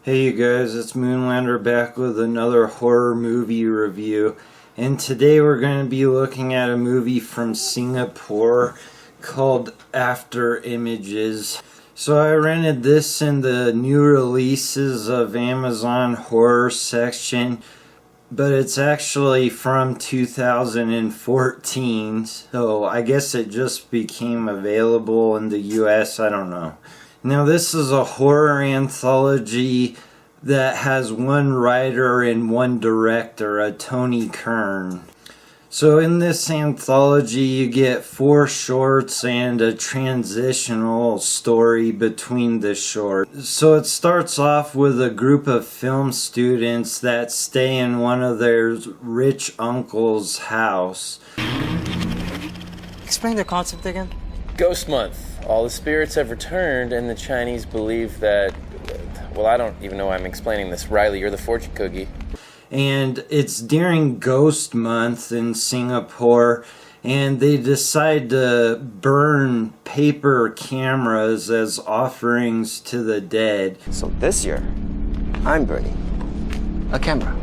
Hey you guys, it's Moonlander back with another horror movie review, and today we're going to be looking at a movie from Singapore called Afterimages. So I rented this in the new releases of Amazon horror section, but it's actually from 2014, so I guess it just became available in the US, I don't know. Now this is a horror anthology that has one writer and one director, a Tony Kern. So in this anthology you get 4 shorts and a transitional story between the shorts. So it starts off with a group of film students that stay in one of their rich uncle's house. Explain the concept again. Ghost Month. All the spirits have returned, and the Chinese believe that... Well, I don't even know why I'm explaining this. Riley, you're the fortune cookie. And it's during Ghost Month in Singapore, and they decide to burn paper cameras as offerings to the dead. So this year, I'm burning a camera.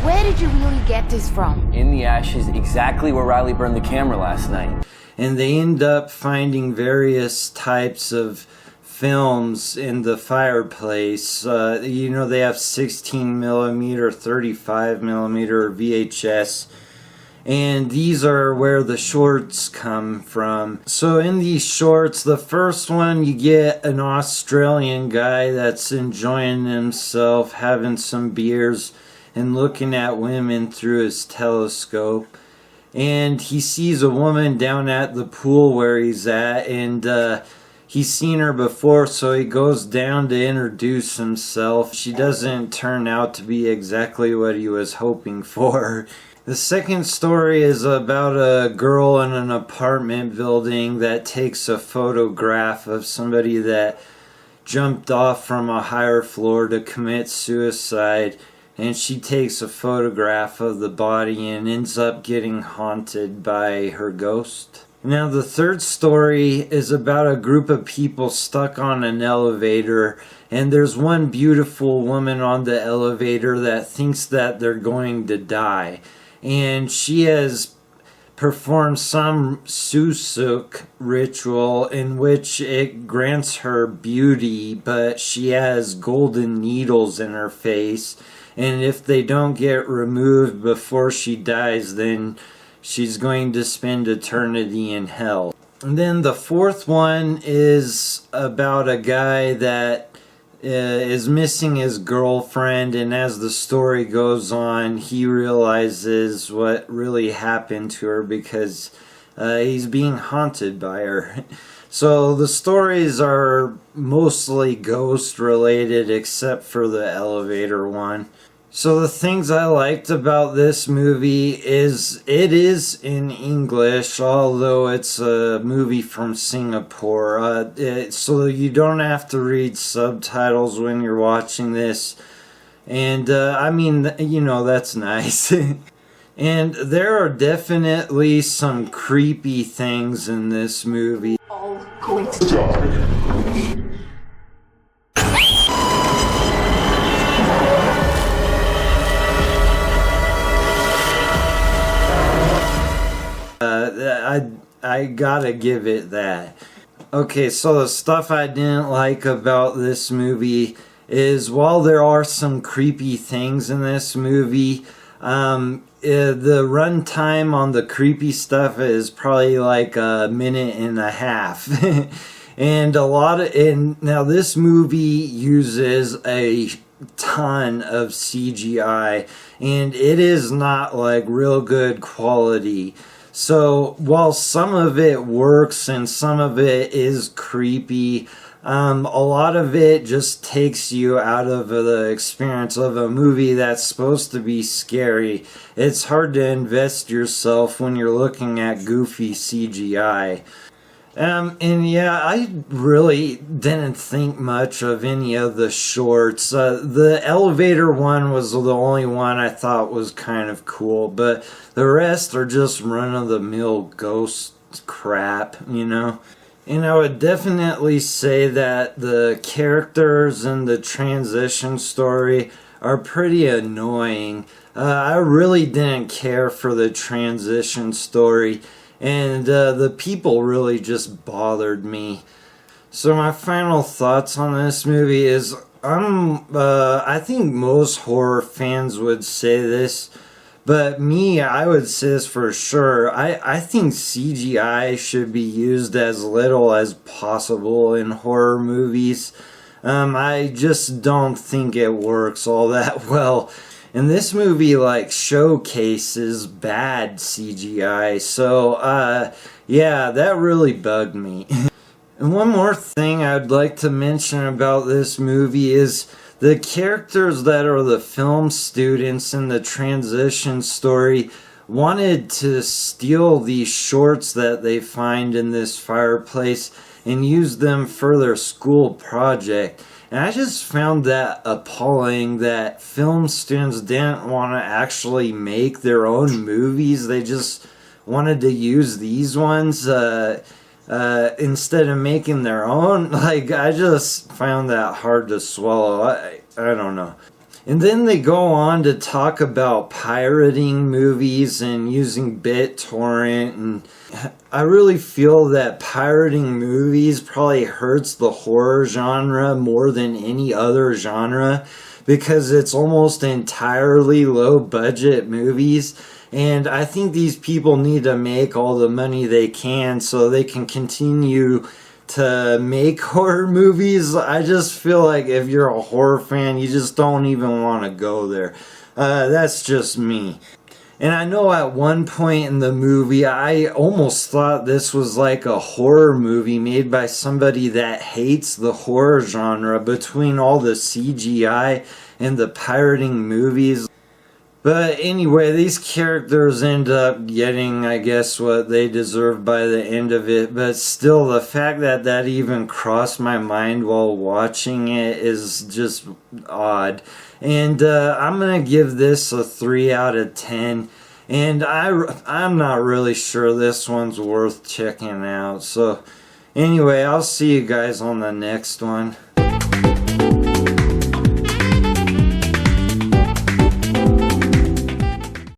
Where did you really get this from? In the ashes, exactly where Riley burned the camera last night. And they end up finding various types of films in the fireplace. You know, they have 16 millimeter, 35 millimeter VHS, and these are where the shorts come from. So in these shorts, the first one, you get an Australian guy that's enjoying himself, having some beers and looking at women through his telescope. And he sees a woman down at the pool where he's at, and he's seen her before, so he goes down to introduce himself. She doesn't turn out to be exactly what he was hoping for. The second story is about a girl in an apartment building that takes a photograph of somebody that jumped off from a higher floor to commit suicide. And she takes a photograph of the body and ends up getting haunted by her ghost. Now the third story is about a group of people stuck on an elevator, and there's one beautiful woman on the elevator that thinks that they're going to die. And she has performed some susuk ritual in which it grants her beauty, but she has golden needles in her face. And if they don't get removed before she dies, then she's going to spend eternity in hell. And then the fourth one is about a guy that is missing his girlfriend, and as the story goes on, he realizes what really happened to her because he's being haunted by her. So the stories are mostly ghost related except for the elevator one. So the things I liked about this movie is it is in English, although it's a movie from Singapore. So you don't have to read subtitles when you're watching this. And I mean, you know, that's nice. And there are definitely some creepy things in this movie. All going to die. I gotta give it that. Okay, so the stuff I didn't like about this movie is while there are some creepy things in this movie, the runtime on the creepy stuff is probably like a minute and a half. And now this movie uses a ton of CGI, and it is not like real good quality. So while some of it works and some of it is creepy, a lot of it just takes you out of the experience of a movie that's supposed to be scary. It's hard to invest yourself when you're looking at goofy CGI. And yeah, I really didn't think much of any of the shorts. The elevator one was the only one I thought was kind of cool, but the rest are just run-of-the-mill ghost crap, you know? And I would definitely say that the characters and the transition story are pretty annoying. I really didn't care for the transition story, and the people really just bothered me. So my final thoughts on this movie is I think most horror fans would say this, but me, I would say this for sure. I think CGI should be used as little as possible in horror movies. I just don't think it works all that well. And this movie, like, showcases bad CGI. So, yeah, that really bugged me. And one more thing I'd like to mention about this movie is the characters that are the film students in the transition story wanted to steal these shorts that they find in this fireplace and use them for their school project. And I just found that appalling that film students didn't want to actually make their own movies. They just wanted to use these ones instead of making their own. Like, I just found that hard to swallow. I don't know. And then they go on to talk about pirating movies and using BitTorrent, and I really feel that pirating movies probably hurts the horror genre more than any other genre, because it's almost entirely low budget movies. And I think these people need to make all the money they can so they can continue to make horror movies. I just feel like if you're a horror fan, you just don't even want to go there. That's just me. And I know at one point in the movie, I almost thought this was like a horror movie made by somebody that hates the horror genre, between all the CGI and the pirating movies. But anyway, these characters end up getting, I guess, what they deserve by the end of it. But still, the fact that that even crossed my mind while watching it is just odd. And I'm going to give this a 3 out of 10. And I'm not really sure this one's worth checking out. So anyway, I'll see you guys on the next one.